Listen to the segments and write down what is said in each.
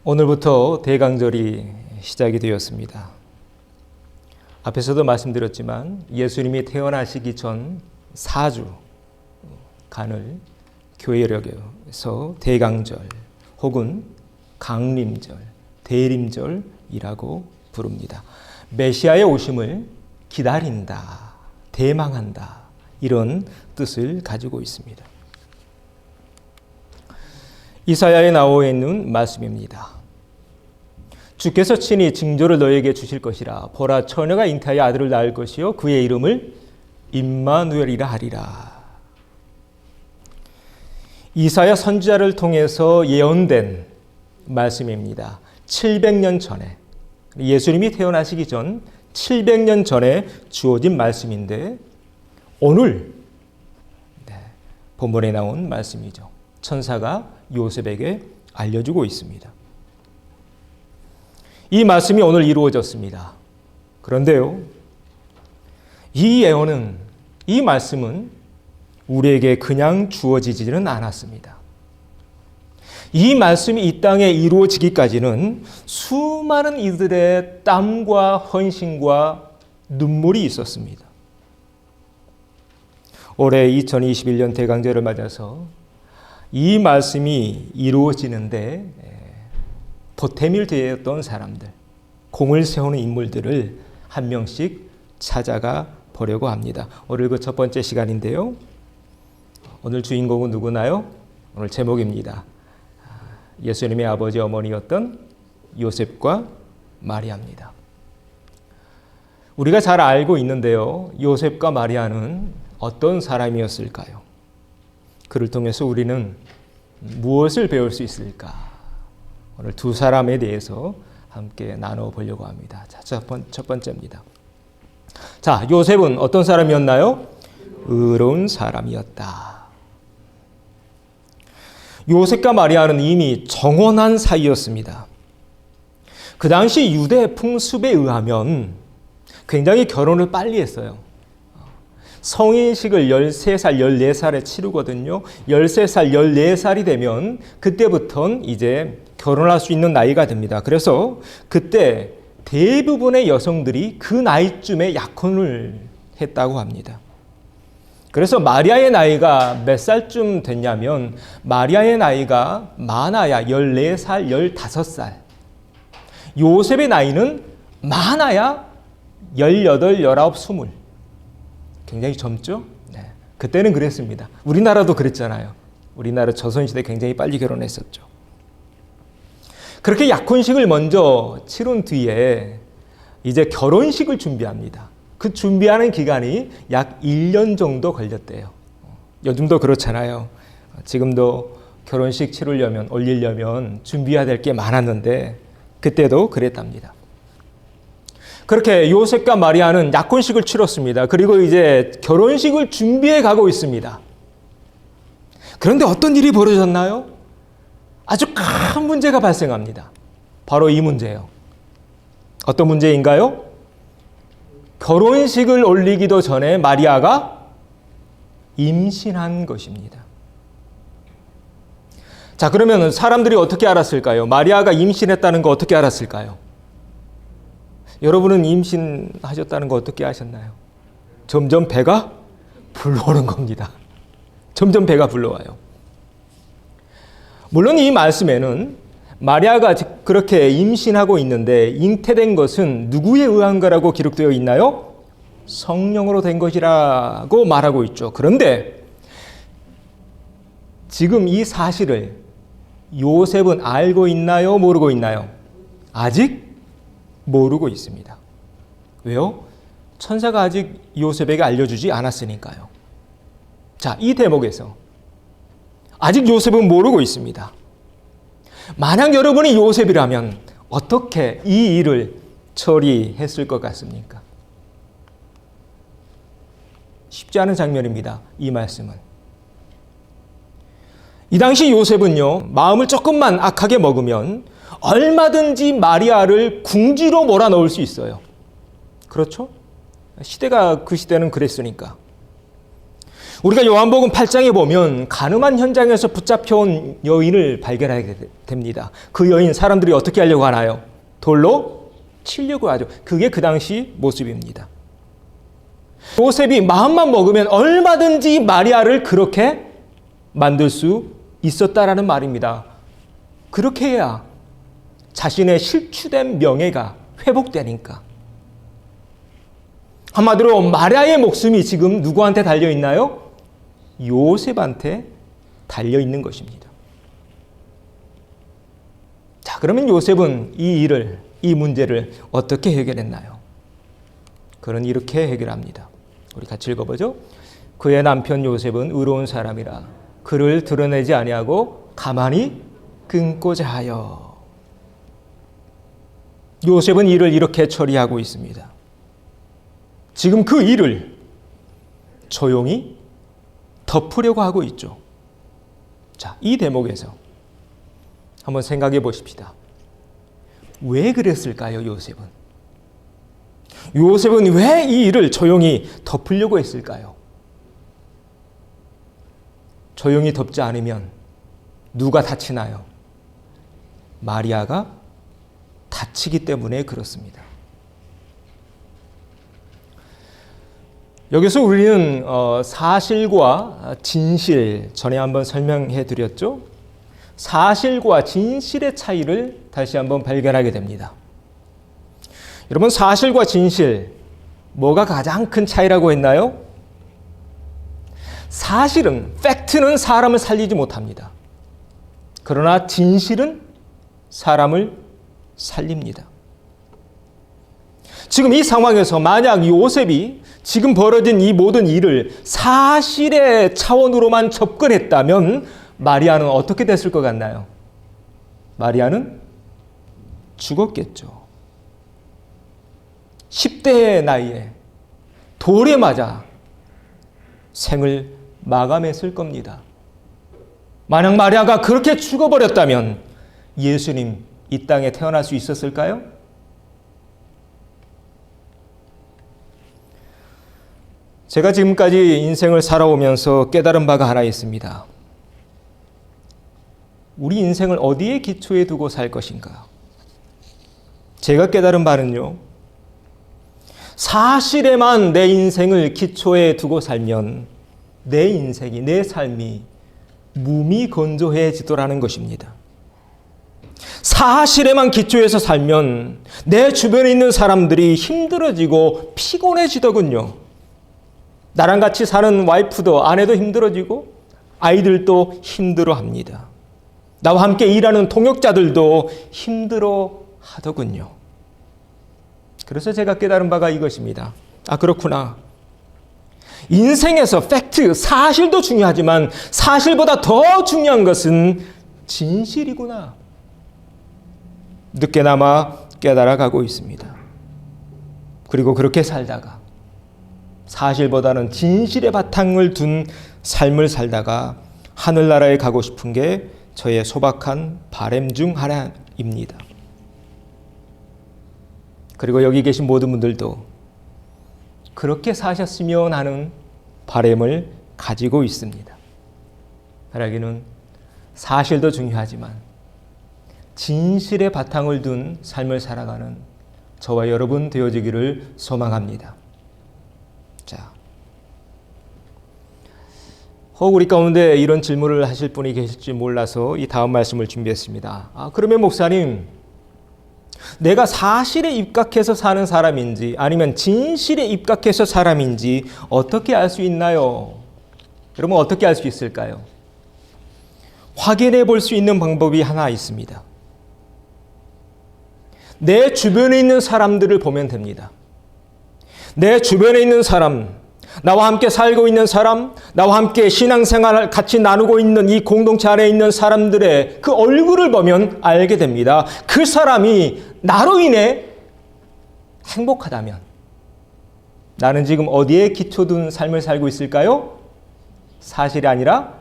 오늘부터 대강절이 시작이 되었습니다. 앞에서도 말씀드렸지만 예수님이 태어나시기 전 4주간을 교회력에서 대강절 혹은 강림절, 대림절이라고 부릅니다. 메시아의 오심을 기다린다, 대망한다 이런 뜻을 가지고 있습니다. 이사야에 나와 있는 말씀입니다. 주께서 친히 징조를 너에게 주실 것이라. 보라, 처녀가 잉태하여 아들을 낳을 것이요 그의 이름을 임마누엘이라 하리라. 이사야 선지자를 통해서 예언된 말씀입니다. 700년 전에, 예수님이 태어나시기 전 700년 전에 주어진 말씀인데 오늘 본문에 나온 말씀이죠. 천사가 요셉에게 알려주고 있습니다. 이 말씀이 오늘 이루어졌습니다. 그런데요, 이 예언은, 이 말씀은 우리에게 그냥 주어지지는 않았습니다. 이 말씀이 이 땅에 이루어지기까지는 수많은 이들의 땀과 헌신과 눈물이 있었습니다. 올해 2021년 대강절을 맞아서 이 말씀이 이루어지는데 보탬이 되었던 사람들, 공을 세우는 인물들을 한 명씩 찾아가 보려고 합니다. 오늘 그 첫 번째 시간인데요. 오늘 주인공은 누구나요? 오늘 제목입니다. 예수님의 아버지 어머니였던 요셉과 마리아입니다. 우리가 잘 알고 있는데요. 요셉과 마리아는 어떤 사람이었을까요? 그를 통해서 우리는 무엇을 배울 수 있을까? 오늘 두 사람에 대해서 함께 나눠보려고 합니다. 자, 첫 번째입니다. 자, 요셉은 어떤 사람이었나요? 의로운 사람이었다. 요셉과 마리아는 이미 정혼한 사이였습니다. 그 당시 유대 풍습에 의하면 굉장히 결혼을 빨리 했어요. 성인식을 13살, 14살에 치르거든요. 13살, 14살이 되면 그때부터는 이제 결혼할 수 있는 나이가 됩니다. 그래서 그때 대부분의 여성들이 그 나이쯤에 약혼을 했다고 합니다. 그래서 마리아의 나이가 몇 살쯤 됐냐면 마리아의 나이가 많아야 14살, 15살. 요셉의 나이는 많아야 18, 19, 20. 굉장히 젊죠? 네. 그때는 그랬습니다. 우리나라도 그랬잖아요. 우리나라 조선시대 굉장히 빨리 결혼했었죠. 그렇게 약혼식을 먼저 치른 뒤에 이제 결혼식을 준비합니다. 그 준비하는 기간이 약 1년 정도 걸렸대요. 요즘도 그렇잖아요. 지금도 결혼식 치르려면, 올리려면 준비해야 될 게 많았는데 그때도 그랬답니다. 그렇게 요셉과 마리아는 약혼식을 치렀습니다. 그리고 이제 결혼식을 준비해 가고 있습니다. 그런데 어떤 일이 벌어졌나요? 아주 큰 문제가 발생합니다. 바로 이 문제예요. 어떤 문제인가요? 결혼식을 올리기도 전에 마리아가 임신한 것입니다. 자, 그러면 사람들이 어떻게 알았을까요? 마리아가 임신했다는 거 어떻게 알았을까요? 여러분은 임신하셨다는 거 어떻게 아셨나요? 점점 배가 불러오는 겁니다. 점점 배가 불러와요. 물론 이 말씀에는 마리아가 그렇게 임신하고 있는데 잉태된 것은 누구에 의한 거라고 기록되어 있나요? 성령으로 된 것이라고 말하고 있죠. 그런데 지금 이 사실을 요셉은 알고 있나요? 모르고 있나요? 아직 모르고 있습니다. 왜요? 천사가 아직 요셉에게 알려주지 않았으니까요. 자, 이 대목에서 아직 요셉은 모르고 있습니다. 만약 여러분이 요셉이라면 어떻게 이 일을 처리했을 것 같습니까? 쉽지 않은 장면입니다. 이 말씀은. 이 당시 요셉은요, 마음을 조금만 악하게 먹으면 얼마든지 마리아를 궁지로 몰아넣을 수 있어요. 그렇죠? 시대가 그 시대는 그랬으니까. 우리가 요한복음 8장에 보면 가늠한 현장에서 붙잡혀온 여인을 발견하게 됩니다. 그 여인 사람들이 어떻게 하려고 하나요? 돌로 치려고 하죠. 그게 그 당시 모습입니다. 요셉이 마음만 먹으면 얼마든지 마리아를 그렇게 만들 수 있었다라는 말입니다. 그렇게 해야 자신의 실추된 명예가 회복되니까. 한마디로 마리아의 목숨이 지금 누구한테 달려있나요? 요셉한테 달려있는 것입니다. 자, 그러면 요셉은 이 문제를 어떻게 해결했나요? 그는 이렇게 해결합니다. 우리 같이 읽어보죠. 그의 남편 요셉은 의로운 사람이라 그를 드러내지 아니하고 가만히 끊고자 하여. 요셉은 일을 이렇게 처리하고 있습니다. 지금 그 일을 조용히 덮으려고 하고 있죠. 자, 이 대목에서 한번 생각해 보십시다. 왜 그랬을까요, 요셉은? 요셉은 왜 이 일을 조용히 덮으려고 했을까요? 조용히 덮지 않으면 누가 다치나요? 마리아가 다치기 때문에 그렇습니다. 여기서 우리는 사실과 진실, 전에 한번 설명해 드렸죠. 사실과 진실의 차이를 다시 한번 발견하게 됩니다. 여러분, 사실과 진실, 뭐가 가장 큰 차이라고 했나요? 사실은, 팩트는 사람을 살리지 못합니다. 그러나 진실은 사람을 살립니다. 지금 이 상황에서 만약 요셉이 지금 벌어진 이 모든 일을 사실의 차원으로만 접근했다면 마리아는 어떻게 됐을 것 같나요? 마리아는 죽었겠죠. 10대의 나이에 돌에 맞아 생을 마감했을 겁니다. 만약 마리아가 그렇게 죽어버렸다면 예수님 이 땅에 태어날 수 있었을까요? 제가 지금까지 인생을 살아오면서 깨달은 바가 하나 있습니다. 우리 인생을 어디에 기초에 두고 살 것인가? 제가 깨달은 바는요, 사실에만 내 인생을 기초에 두고 살면 내 인생이, 내 삶이 무미건조해지더라는 것입니다. 사실에만 기초해서 살면 내 주변에 있는 사람들이 힘들어지고 피곤해지더군요. 나랑 같이 사는 와이프도, 아내도 힘들어지고 아이들도 힘들어합니다. 나와 함께 일하는 동역자들도 힘들어하더군요. 그래서 제가 깨달은 바가 이것입니다. 아, 그렇구나. 인생에서 팩트, 사실도 중요하지만 사실보다 더 중요한 것은 진실이구나. 늦게나마 깨달아가고 있습니다. 그리고 그렇게 살다가 사실보다는 진실의 바탕을 둔 삶을 살다가 하늘나라에 가고 싶은 게 저의 소박한 바람 중 하나입니다. 그리고 여기 계신 모든 분들도 그렇게 사셨으면 하는 바람을 가지고 있습니다. 바라기는 사실도 중요하지만 진실의 바탕을 둔 삶을 살아가는 저와 여러분 되어지기를 소망합니다. 자, 혹 우리 가운데 이런 질문을 하실 분이 계실지 몰라서 이 다음 말씀을 준비했습니다. 그러면 목사님, 내가 사실에 입각해서 사는 사람인지 아니면 진실에 입각해서 사람인지 어떻게 알 수 있나요? 여러분, 어떻게 알 수 있을까요? 확인해 볼 수 있는 방법이 하나 있습니다. 내 주변에 있는 사람들을 보면 됩니다. 내 주변에 있는 사람, 나와 함께 살고 있는 사람, 나와 함께 신앙생활을 같이 나누고 있는 이 공동체 안에 있는 사람들의 그 얼굴을 보면 알게 됩니다. 그 사람이 나로 인해 행복하다면 나는 지금 어디에 기초둔 삶을 살고 있을까요? 사실이 아니라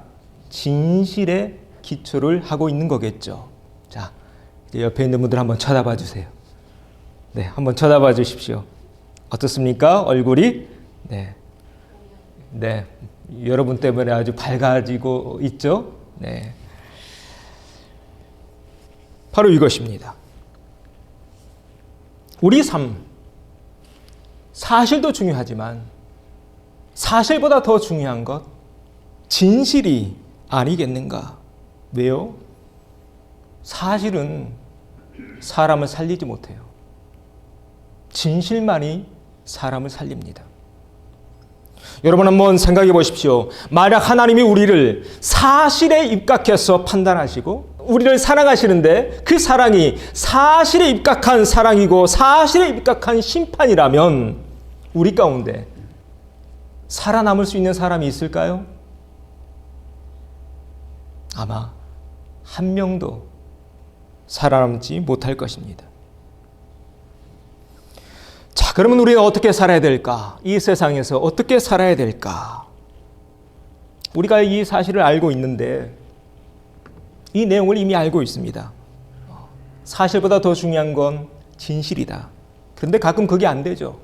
진실에 기초를 하고 있는 거겠죠. 자, 이제 옆에 있는 분들 한번 쳐다봐 주세요. 네, 한번 쳐다봐 주십시오. 어떻습니까? 얼굴이? 네. 여러분 때문에 아주 밝아지고 있죠. 네. 바로 이것입니다. 우리 삶, 사실도 중요하지만 사실보다 더 중요한 것, 진실이 아니겠는가? 왜요? 사실은 사람을 살리지 못해요. 진실만이 사람을 살립니다. 여러분 한번 생각해 보십시오. 만약 하나님이 우리를 사실에 입각해서 판단하시고 우리를 사랑하시는데 그 사랑이 사실에 입각한 사랑이고 사실에 입각한 심판이라면 우리 가운데 살아남을 수 있는 사람이 있을까요? 아마 한 명도 살아남지 못할 것입니다. 자, 그러면 우리가 어떻게 살아야 될까? 이 세상에서 어떻게 살아야 될까? 우리가 이 사실을 알고 있는데 이 내용을 이미 알고 있습니다. 사실보다 더 중요한 건 진실이다. 그런데 가끔 그게 안 되죠.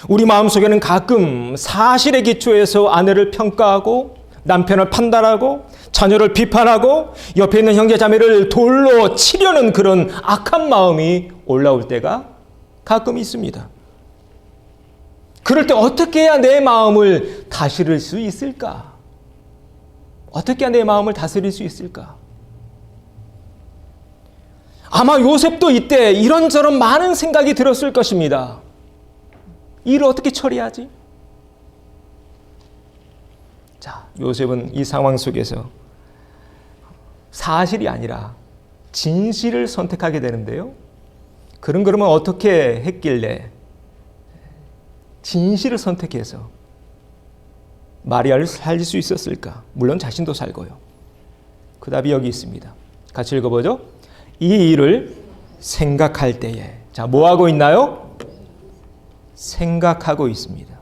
우리 마음속에는 가끔 사실에 기초해서 아내를 평가하고 남편을 판단하고 자녀를 비판하고 옆에 있는 형제 자매를 돌로 치려는 그런 악한 마음이 올라올 때가 가끔 있습니다. 그럴 때 어떻게 해야 내 마음을 다스릴 수 있을까? 어떻게 해야 내 마음을 다스릴 수 있을까? 아마 요셉도 이때 이런저런 많은 생각이 들었을 것입니다. 일을 어떻게 처리하지? 자, 요셉은 이 상황 속에서 사실이 아니라 진실을 선택하게 되는데요. 그러면 어떻게 했길래 진실을 선택해서 마리아를 살릴 수 있었을까? 물론 자신도 살고요. 그 답이 여기 있습니다. 같이 읽어보죠. 이 일을 생각할 때에, 자, 뭐 하고 있나요? 생각하고 있습니다.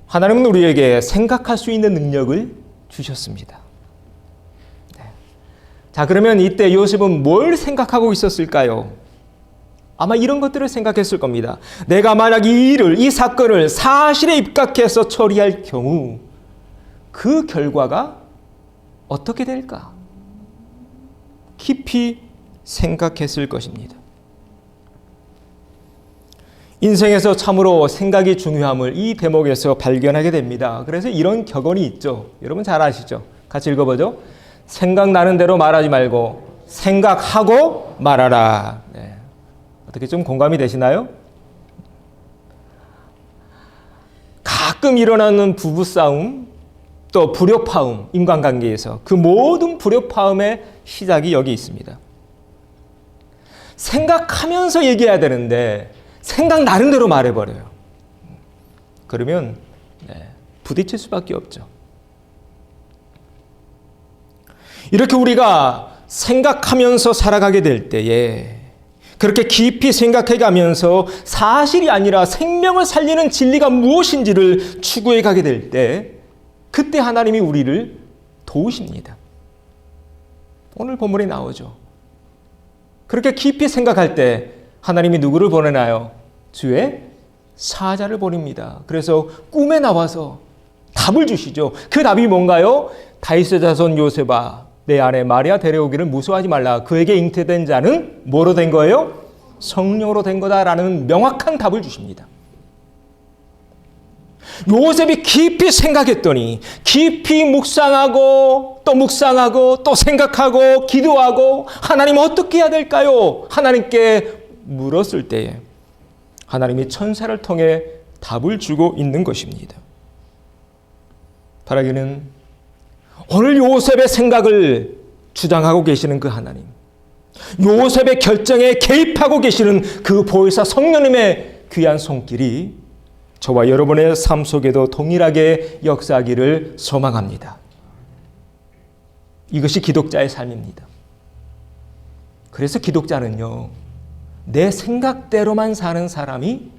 하나님은 우리에게 생각할 수 있는 능력을 주셨습니다. 네. 자, 그러면 이때 요셉은 뭘 생각하고 있었을까요? 아마 이런 것들을 생각했을 겁니다. 내가 만약 이 일을, 이 사건을 사실에 입각해서 처리할 경우 그 결과가 어떻게 될까? 깊이 생각했을 것입니다. 인생에서 참으로 생각이 중요함을 이 대목에서 발견하게 됩니다. 그래서 이런 격언이 있죠. 여러분 잘 아시죠? 같이 읽어보죠. 생각나는 대로 말하지 말고 생각하고 말하라. 네. 어떻게 좀 공감이 되시나요? 가끔 일어나는 부부싸움, 또 불협화음, 인간관계에서 그 모든 불협화음의 시작이 여기 있습니다. 생각하면서 얘기해야 되는데 생각나는 대로 말해버려요. 그러면 부딪힐 수밖에 없죠. 이렇게 우리가 생각하면서 살아가게 될 때에 그렇게 깊이 생각해 가면서 사실이 아니라 생명을 살리는 진리가 무엇인지를 추구해 가게 될 때 그때 하나님이 우리를 도우십니다. 오늘 본문에 나오죠. 그렇게 깊이 생각할 때 하나님이 누구를 보내나요? 주의 사자를 보냅니다. 그래서 꿈에 나와서 답을 주시죠. 그 답이 뭔가요? 다윗의 자손 요셉아, 내 아내 마리아 데려오기를 무서워하지 말라. 그에게 잉태된 자는 뭐로 된 거예요? 성령으로 된 거다라는 명확한 답을 주십니다. 요셉이 깊이 생각했더니 깊이 묵상하고 또 생각하고 기도하고 하나님 어떻게 해야 될까요? 하나님께 물었을 때에 하나님이 천사를 통해 답을 주고 있는 것입니다. 바라기는 오늘 요셉의 생각을 주장하고 계시는 그 하나님, 요셉의 결정에 개입하고 계시는 그 보혜사 성령님의 귀한 손길이 저와 여러분의 삶 속에도 동일하게 역사하기를 소망합니다. 이것이 기독자의 삶입니다. 그래서 기독자는요, 내 생각대로만 사는 사람이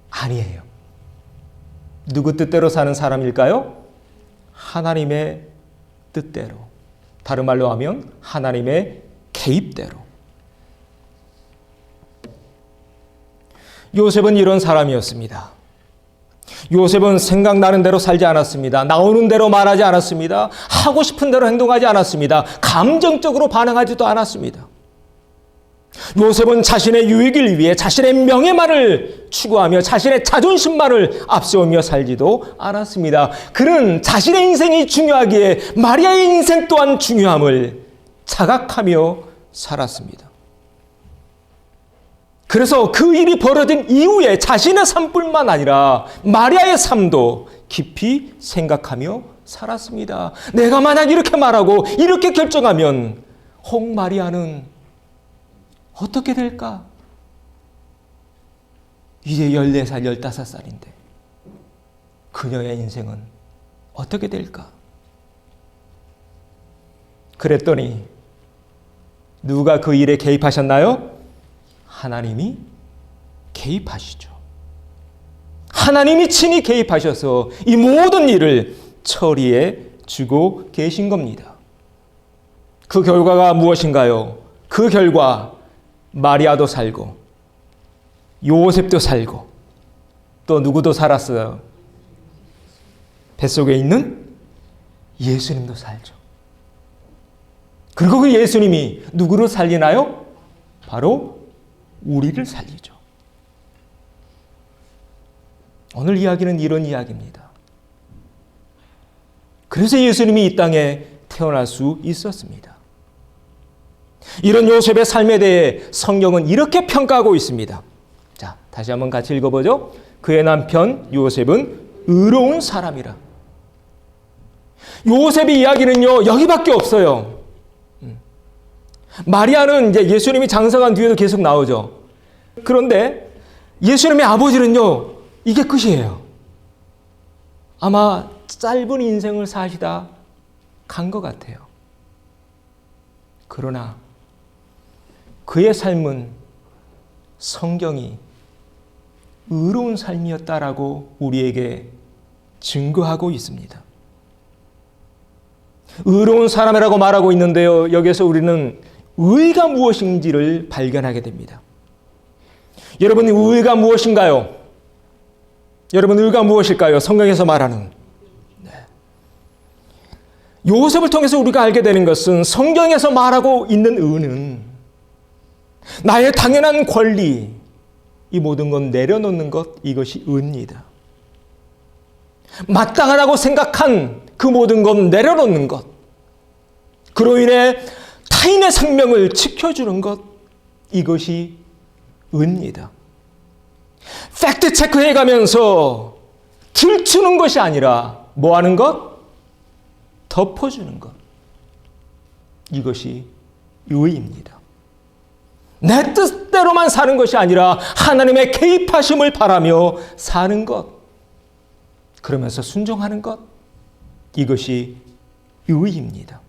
아니에요. 누구 뜻대로 사는 사람일까요? 하나님의 뜻대로. 다른 말로 하면 하나님의 개입대로. 요셉은 이런 사람이었습니다. 요셉은 생각나는 대로 살지 않았습니다. 나오는 대로 말하지 않았습니다. 하고 싶은 대로 행동하지 않았습니다. 감정적으로 반응하지도 않았습니다. 요셉은 자신의 유익을 위해 자신의 명예만을 추구하며 자신의 자존심만을 앞세우며 살지도 않았습니다. 그는 자신의 인생이 중요하기에 마리아의 인생 또한 중요함을 자각하며 살았습니다. 그래서 그 일이 벌어진 이후에 자신의 삶뿐만 아니라 마리아의 삶도 깊이 생각하며 살았습니다. 내가 만약 이렇게 말하고 이렇게 결정하면 혹 마리아는 어떻게 될까? 이제 14살, 15살인데 그녀의 인생은 어떻게 될까? 그랬더니 누가 그 일에 개입하셨나요? 하나님이 개입하시죠. 하나님이 친히 개입하셔서 이 모든 일을 처리해 주고 계신 겁니다. 그 결과가 무엇인가요? 그 결과 마리아도 살고 요셉도 살고 또 누구도 살았어요? 뱃속에 있는 예수님도 살죠. 그리고 그 예수님이 누구를 살리나요? 바로 우리를 살리죠. 오늘 이야기는 이런 이야기입니다. 그래서 예수님이 이 땅에 태어날 수 있었습니다. 이런 요셉의 삶에 대해 성경은 이렇게 평가하고 있습니다. 자, 다시 한번 같이 읽어보죠. 그의 남편 요셉은 의로운 사람이라. 요셉의 이야기는요, 여기밖에 없어요. 마리아는 이제 예수님이 장성한 뒤에도 계속 나오죠. 그런데 예수님의 아버지는요, 이게 끝이에요. 아마 짧은 인생을 사시다 간 것 같아요. 그러나 그의 삶은 성경이 의로운 삶이었다라고 우리에게 증거하고 있습니다. 의로운 사람이라고 말하고 있는데요, 여기서 우리는 의가 무엇인지를 발견하게 됩니다. 여러분, 의가 무엇인가요? 여러분, 의가 무엇일까요? 성경에서 말하는. 요셉을 통해서 우리가 알게 되는 것은 성경에서 말하고 있는 의는 나의 당연한 권리, 이 모든 건 내려놓는 것, 이것이 의입니다. 마땅하다고 생각한 그 모든 건 내려놓는 것, 그로 인해 타인의 생명을 지켜주는 것, 이것이 의입니다. 팩트 체크해 가면서 들추는 것이 아니라 뭐 하는 것? 덮어주는 것. 이것이 의입니다. 내 뜻대로만 사는 것이 아니라 하나님의 개입하심을 바라며 사는 것. 그러면서 순종하는 것. 이것이 의입니다.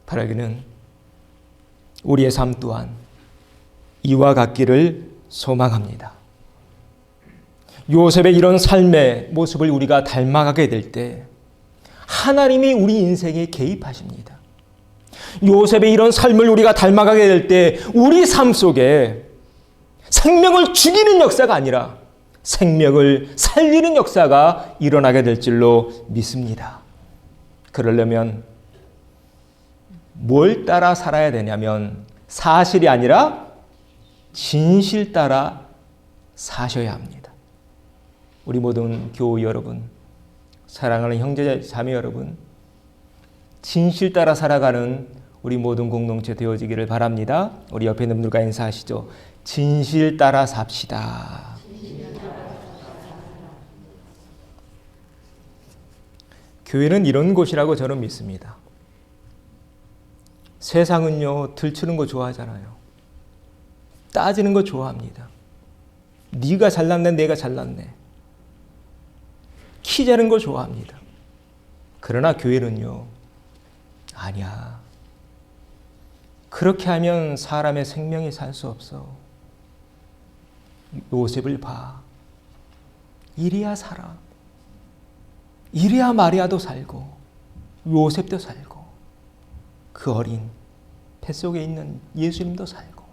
바라기는 우리의 삶 또한 이와 같기를 소망합니다. 요셉의 이런 삶의 모습을 우리가 닮아가게 될 때 하나님이 우리 인생에 개입하십니다. 요셉의 이런 삶을 우리가 닮아가게 될 때 우리 삶 속에 생명을 죽이는 역사가 아니라 생명을 살리는 역사가 일어나게 될 줄로 믿습니다. 그러려면 뭘 따라 살아야 되냐면 사실이 아니라 진실 따라 사셔야 합니다. 우리 모든 교우 여러분, 사랑하는 형제 자매 여러분, 진실 따라 살아가는 우리 모든 공동체 되어지기를 바랍니다. 우리 옆에 있는 분들과 인사하시죠. 진실 따라 삽시다. 교회는 이런 곳이라고 저는 믿습니다. 세상은요, 들추는 거 좋아하잖아요. 따지는 거 좋아합니다. 네가 잘났네, 내가 잘났네. 키 재는 거 좋아합니다. 그러나 교회는요, 아니야. 그렇게 하면 사람의 생명이 살 수 없어. 요셉을 봐. 이리야 살아. 이리야 마리아도 살고 요셉도 살고 그 어린 뱃속에 있는 예수님도 살고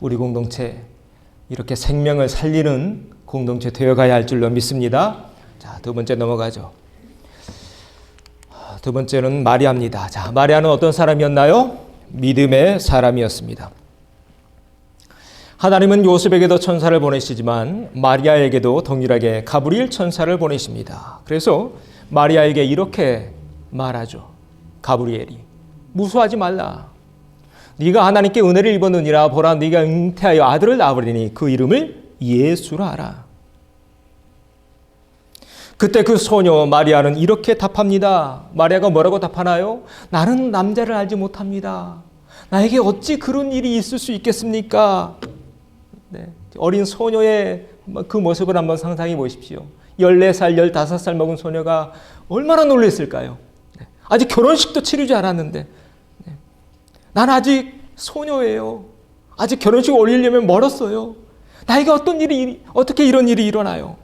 우리 공동체 이렇게 생명을 살리는 공동체 되어가야 할 줄로 믿습니다. 자, 두 번째 넘어가죠. 두 번째는 마리아입니다. 자, 마리아는 어떤 사람이었나요? 믿음의 사람이었습니다. 하나님은 요셉에게도 천사를 보내시지만 마리아에게도 동일하게 가브리엘 천사를 보내십니다. 그래서 마리아에게 이렇게 말하죠. 가브리엘이 무수하지 말라. 네가 하나님께 은혜를 입었느니라. 보라, 네가 잉태하여 아들을 낳으리니 그 이름을 예수라 하라. 그때 그 소녀 마리아는 이렇게 답합니다. 마리아가 뭐라고 답하나요? 나는 남자를 알지 못합니다. 나에게 어찌 그런 일이 있을 수 있겠습니까? 네, 어린 소녀의 그 모습을 한번 상상해 보십시오. 14살, 15살 먹은 소녀가 얼마나 놀랐을까요? 네, 아직 결혼식도 치르지 않았는데 난 아직 소녀예요. 아직 결혼식 올리려면 멀었어요. 나에게 어떻게 이런 일이 일어나요?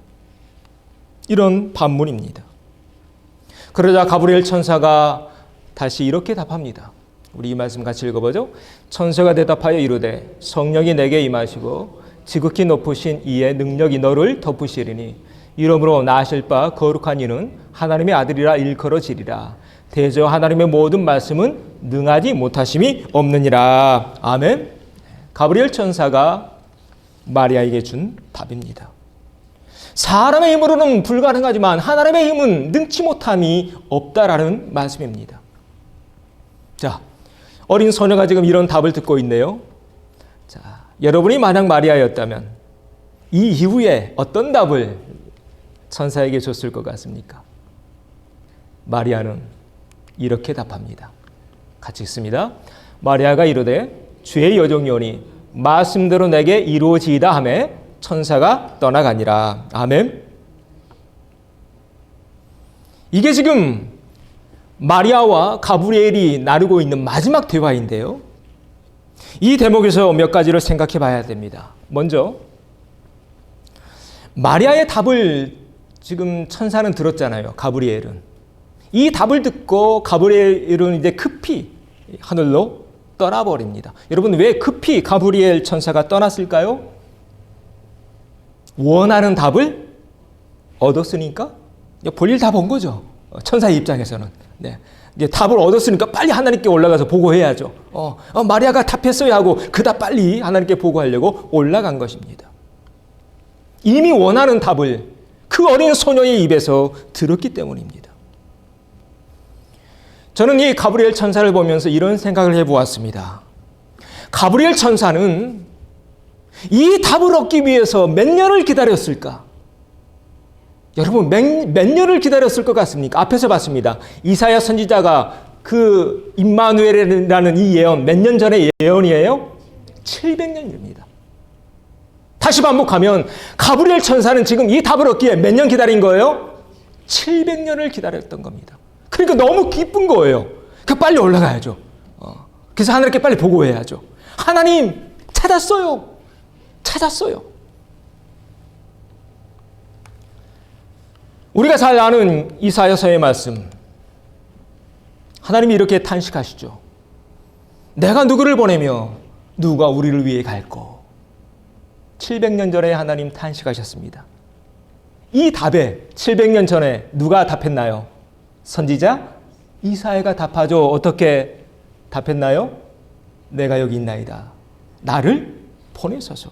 이런 반문입니다. 그러자 가브리엘 천사가 다시 이렇게 답합니다. 우리 이 말씀 같이 읽어보죠. 천사가 대답하여 이르되 성령이 내게 임하시고 지극히 높으신 이의 능력이 너를 덮으시리니 이러므로 나실 바 거룩한 이는 하나님의 아들이라 일컬어지리라. 대저 하나님의 모든 말씀은 능하지 못하심이 없느니라. 아멘. 가브리엘 천사가 마리아에게 준 답입니다. 사람의 힘으로는 불가능하지만 하나님의 힘은 능치 못함이 없다라는 말씀입니다. 자, 어린 소녀가 지금 이런 답을 듣고 있네요. 자, 여러분이 만약 마리아였다면 이 이후에 어떤 답을 천사에게 줬을 것 같습니까? 마리아는 이렇게 답합니다. 같이 읽습니다. 마리아가 이르되 주의 여종이오니 말씀대로 내게 이루어지이다 하매 천사가 떠나가니라. 아멘. 이게 지금 마리아와 가브리엘이 나누고 있는 마지막 대화인데요. 이 대목에서 몇 가지를 생각해 봐야 됩니다. 먼저 마리아의 답을 지금 천사는 들었잖아요. 가브리엘은. 이 답을 듣고 가브리엘은 이제 급히 하늘로 떠나버립니다. 여러분, 왜 급히 가브리엘 천사가 떠났을까요? 원하는 답을 얻었으니까? 볼일 다 본 거죠. 천사의 입장에서는. 네. 이제 답을 얻었으니까 빨리 하나님께 올라가서 보고해야죠. 마리아가 답했어야 하고 그다 빨리 하나님께 보고하려고 올라간 것입니다. 이미 원하는 답을 그 어린 소녀의 입에서 들었기 때문입니다. 저는 이 가브리엘 천사를 보면서 이런 생각을 해보았습니다. 가브리엘 천사는 이 답을 얻기 위해서 몇 년을 기다렸을까? 여러분, 몇 년을 기다렸을 것 같습니까? 앞에서 봤습니다. 이사야 선지자가 그 임마누엘이라는 이 예언, 몇 년 전의 예언이에요? 700년입니다. 다시 반복하면 가브리엘 천사는 지금 이 답을 얻기에 몇 년 기다린 거예요? 700년을 기다렸던 겁니다. 그러니까 너무 기쁜 거예요. 빨리 올라가야죠. 그래서 하나님께 빨리 보고해야죠. 하나님, 찾았어요. 우리가 잘 아는 이사야서의 말씀. 하나님이 이렇게 탄식하시죠. 내가 누구를 보내며 누가 우리를 위해 갈꼬. 700년 전에 하나님 탄식하셨습니다. 이 답에 700년 전에 누가 답했나요? 선지자 이사야가 답하죠. 어떻게 답했나요? 내가 여기 있나이다. 나를 보내소서.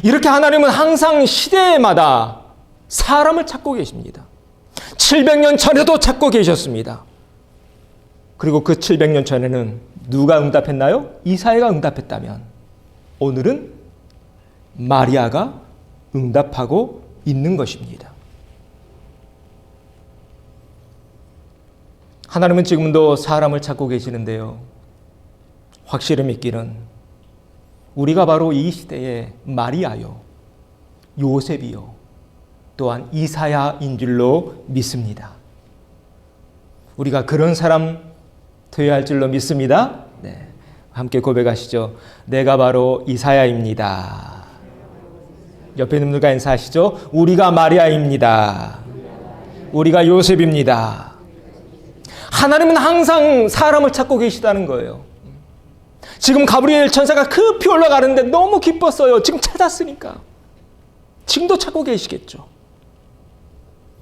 이렇게 하나님은 항상 시대마다 사람을 찾고 계십니다. 700년 전에도 찾고 계셨습니다. 그리고 그 700년 전에는 누가 응답했나요? 이사야가 응답했다면 오늘은 마리아가 응답하고 있는 것입니다. 하나님은 지금도 사람을 찾고 계시는데요. 확실히 믿기는 우리가 바로 이 시대의 마리아요, 요셉이요, 또한 이사야인 줄로 믿습니다. 우리가 그런 사람 되어야 할 줄로 믿습니다. 네, 함께 고백하시죠. 내가 바로 이사야입니다. 옆에 있는 분들과 인사하시죠. 우리가 마리아입니다. 우리가 요셉입니다. 하나님은 항상 사람을 찾고 계시다는 거예요. 지금 가브리엘 천사가 급히 올라가는데 너무 기뻤어요. 지금 찾았으니까. 지금도 찾고 계시겠죠.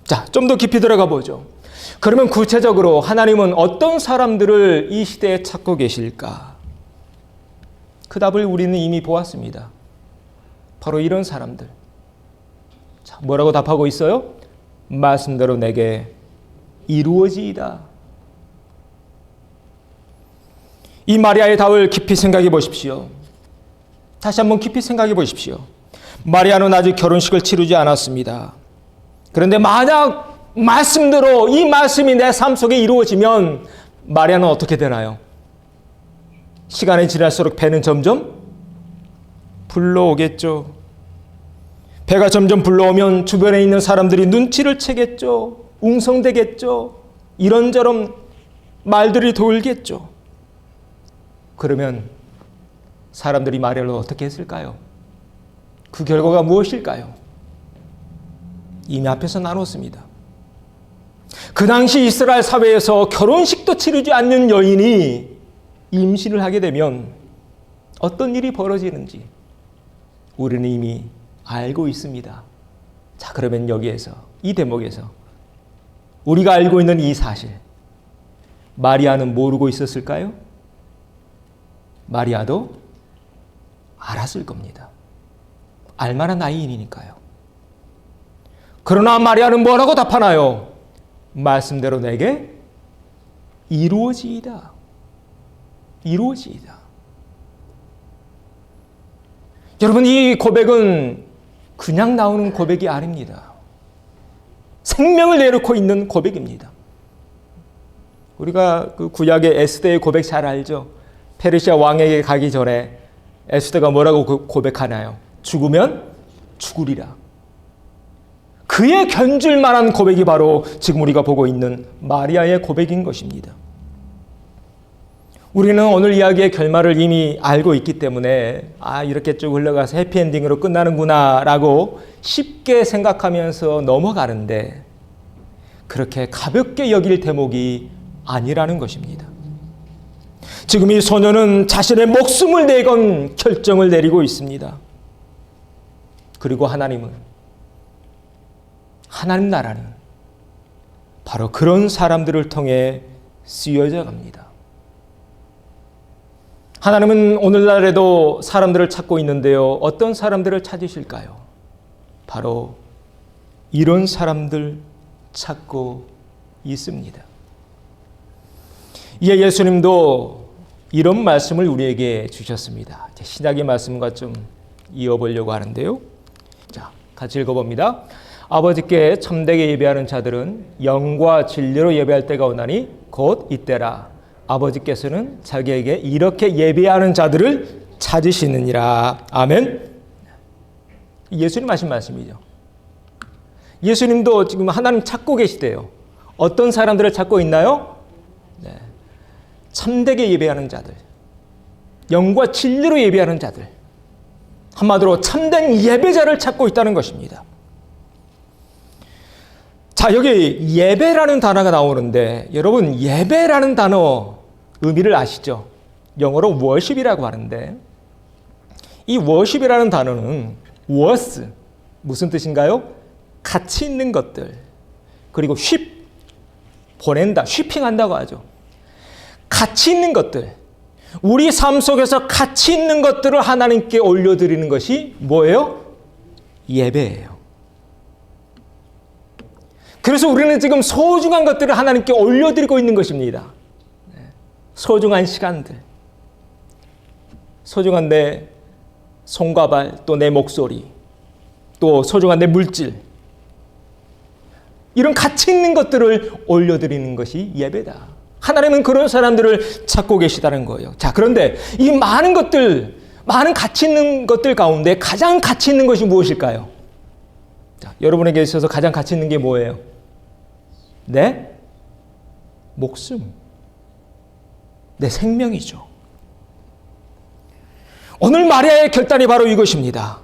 자, 좀 더 깊이 들어가 보죠. 그러면 구체적으로 하나님은 어떤 사람들을 이 시대에 찾고 계실까? 그 답을 우리는 이미 보았습니다. 바로 이런 사람들. 자, 뭐라고 답하고 있어요? 말씀대로 내게 이루어지이다. 이 마리아의 답을 깊이 생각해 보십시오. 다시 한번 깊이 생각해 보십시오. 마리아는 아직 결혼식을 치르지 않았습니다. 그런데 만약 말씀대로 이 말씀이 내 삶 속에 이루어지면 마리아는 어떻게 되나요? 시간이 지날수록 배는 점점 불러오겠죠. 배가 점점 불러오면 주변에 있는 사람들이 눈치를 채겠죠. 웅성대겠죠. 이런저런 말들이 돌겠죠. 그러면 사람들이 마리아를 어떻게 했을까요? 그 결과가 무엇일까요? 이미 앞에서 나눴습니다. 그 당시 이스라엘 사회에서 결혼식도 치르지 않는 여인이 임신을 하게 되면 어떤 일이 벌어지는지 우리는 이미 알고 있습니다. 자, 그러면 여기에서 이 대목에서 우리가 알고 있는 이 사실, 마리아는 모르고 있었을까요? 마리아도 알았을 겁니다. 알만한 나이이니까요. 그러나 마리아는 뭐라고 답하나요? 말씀대로 내게 이루어지이다. 이루어지이다. 여러분, 이 고백은 그냥 나오는 고백이 아닙니다. 생명을 내놓고 있는 고백입니다. 우리가 그 구약의 에스더의 고백 잘 알죠? 페르시아 왕에게 가기 전에 에스더가 뭐라고 고백하나요? 죽으면 죽으리라. 그에 견줄 만한 고백이 바로 지금 우리가 보고 있는 마리아의 고백인 것입니다. 우리는 오늘 이야기의 결말을 이미 알고 있기 때문에 이렇게 쭉 흘러가서 해피엔딩으로 끝나는구나 라고 쉽게 생각하면서 넘어가는데 그렇게 가볍게 여길 대목이 아니라는 것입니다. 지금 이 소녀는 자신의 목숨을 내건 결정을 내리고 있습니다. 그리고 하나님 나라는 바로 그런 사람들을 통해 쓰여져 갑니다. 하나님은 오늘날에도 사람들을 찾고 있는데요. 어떤 사람들을 찾으실까요? 바로 이런 사람들 찾고 있습니다. 이에 예수님도 이런 말씀을 우리에게 주셨습니다. 신약의 말씀과 좀 이어보려고 하는데요. 자, 같이 읽어봅니다. 아버지께 참되게 예배하는 자들은 영과 진리로 예배할 때가 오나니 곧 이때라. 아버지께서는 자기에게 이렇게 예배하는 자들을 찾으시느니라. 아멘. 예수님 하신 말씀이죠. 예수님도 지금 하나님 찾고 계시대요. 어떤 사람들을 찾고 있나요? 네. 참되게 예배하는 자들, 영과 진리로 예배하는 자들, 한마디로 참된 예배자를 찾고 있다는 것입니다. 자, 여기 예배라는 단어가 나오는데 여러분, 예배라는 단어 의미를 아시죠? 영어로 worship이라고 하는데 이 worship이라는 단어는 was, 무슨 뜻인가요? 가치 있는 것들, 그리고 ship, 보낸다, shipping한다고 하죠. 가치 있는 것들, 우리 삶 속에서 가치 있는 것들을 하나님께 올려드리는 것이 뭐예요? 예배예요. 그래서 우리는 지금 소중한 것들을 하나님께 올려드리고 있는 것입니다. 소중한 시간들, 소중한 내 손과 발, 또 내 목소리, 또 소중한 내 물질, 이런 가치 있는 것들을 올려드리는 것이 예배다. 하나님은 그런 사람들을 찾고 계시다는 거예요. 자, 그런데 이 많은 것들, 많은 가치 있는 것들 가운데 가장 가치 있는 것이 무엇일까요? 자, 여러분에게 있어서 가장 가치 있는 게 뭐예요? 내 목숨, 내 생명이죠. 오늘 마리아의 결단이 바로 이것입니다.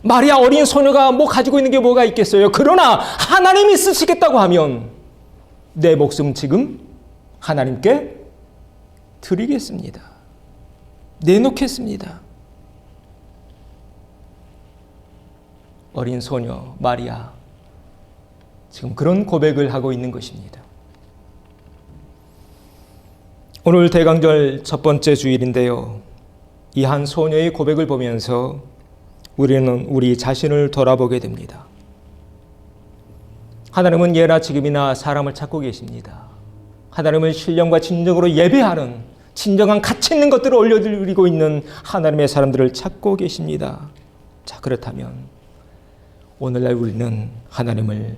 마리아 어린 소녀가 가지고 있는 게 뭐가 있겠어요? 그러나 하나님이 쓰시겠다고 하면 내 목숨 지금 하나님께 드리겠습니다. 내놓겠습니다. 어린 소녀 마리아, 지금 그런 고백을 하고 있는 것입니다. 오늘 대강절 첫 번째 주일인데요. 이 한 소녀의 고백을 보면서 우리는 우리 자신을 돌아보게 됩니다. 하나님은 예나 지금이나 사람을 찾고 계십니다. 하나님을 신령과 진정으로 예배하는 진정한 가치 있는 것들을 올려드리고 있는 하나님의 사람들을 찾고 계십니다. 자, 그렇다면 오늘날 우리는 하나님을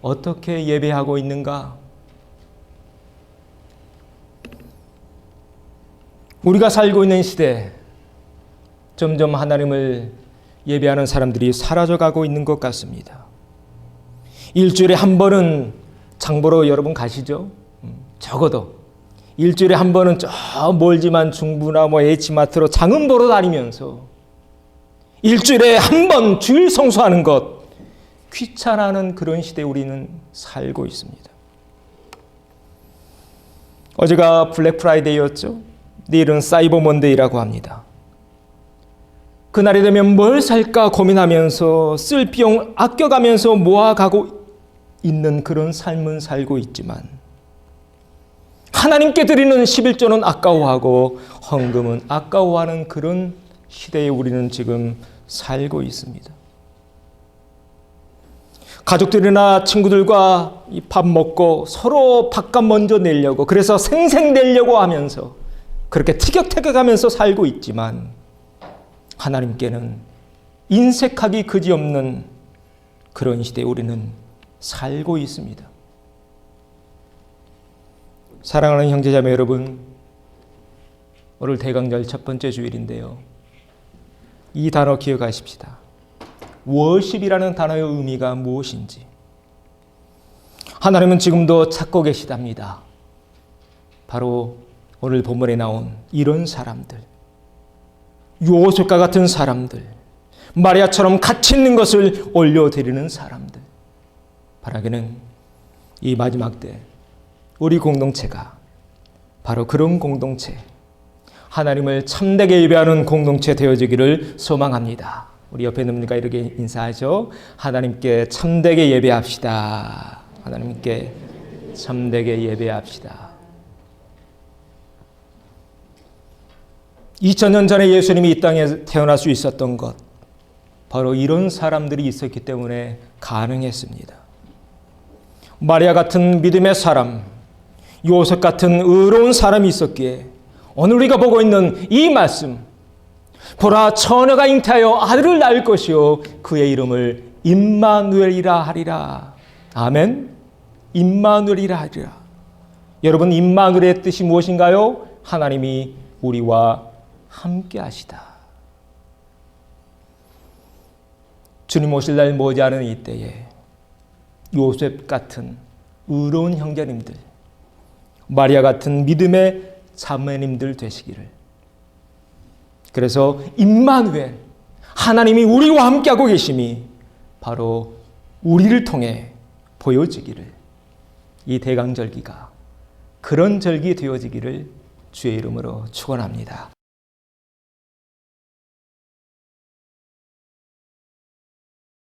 어떻게 예배하고 있는가? 우리가 살고 있는 시대, 점점 하나님을 예배하는 사람들이 사라져가고 있는 것 같습니다. 일주일에 한 번은 장보러 여러분 가시죠? 적어도 일주일에 한 번은 저 멀지만 중부나 H마트로 장은 보러 다니면서 일주일에 한 번 주일 성수하는 것 귀찮아하는 그런 시대에 우리는 살고 있습니다. 어제가 블랙 프라이데이였죠. 내일은 사이버 먼데이라고 합니다. 그날이 되면 뭘 살까 고민하면서 쓸 비용 아껴가면서 모아가고 있는 그런 삶은 살고 있지만 하나님께 드리는 11조는 아까워하고 헌금은 아까워하는 그런 시대에 우리는 지금 살고 있습니다. 가족들이나 친구들과 밥 먹고 서로 밥값 먼저 내려고, 그래서 생생 내려고 하면서 그렇게 티격태격하면서 살고 있지만 하나님께는 인색하기 그지없는 그런 시대에 우리는 살고 있습니다. 사랑하는 형제자매 여러분, 오늘 대강절 첫 번째 주일인데요. 이 단어 기억하십시다. 워십이라는 단어의 의미가 무엇인지. 하나님은 지금도 찾고 계시답니다. 바로 오늘 본문에 나온 이런 사람들, 요셉과 같은 사람들, 마리아처럼 가치 있는 것을 올려드리는 사람들. 바라기는 이 마지막 때 우리 공동체가 바로 그런 공동체, 하나님을 참되게 예배하는 공동체 되어지기를 소망합니다. 우리 옆에 있는 분과 이렇게 인사하죠. 하나님께 참되게 예배합시다. 하나님께 참되게 예배합시다. 2000년 전에 예수님이 이 땅에 태어날 수 있었던 것, 바로 이런 사람들이 있었기 때문에 가능했습니다. 마리아 같은 믿음의 사람, 요셉 같은 의로운 사람이 있었기에 오늘 우리가 보고 있는 이 말씀, 보라 처녀가 잉태하여 아들을 낳을 것이요 그의 이름을 임마누엘이라 하리라. 아멘. 임마누엘이라 하리라. 여러분, 임마누엘의 뜻이 무엇인가요? 하나님이 우리와 함께 하시다. 주님 오실 날 머지않은 이때에 요셉 같은 의로운 형제님들, 마리아 같은 믿음의 자매님들 되시기를. 그래서 임마누엘, 하나님이 우리와 함께하고 계심이 바로 우리를 통해 보여지기를, 이 대강절기가 그런 절기 되어지기를 주의 이름으로 축원합니다.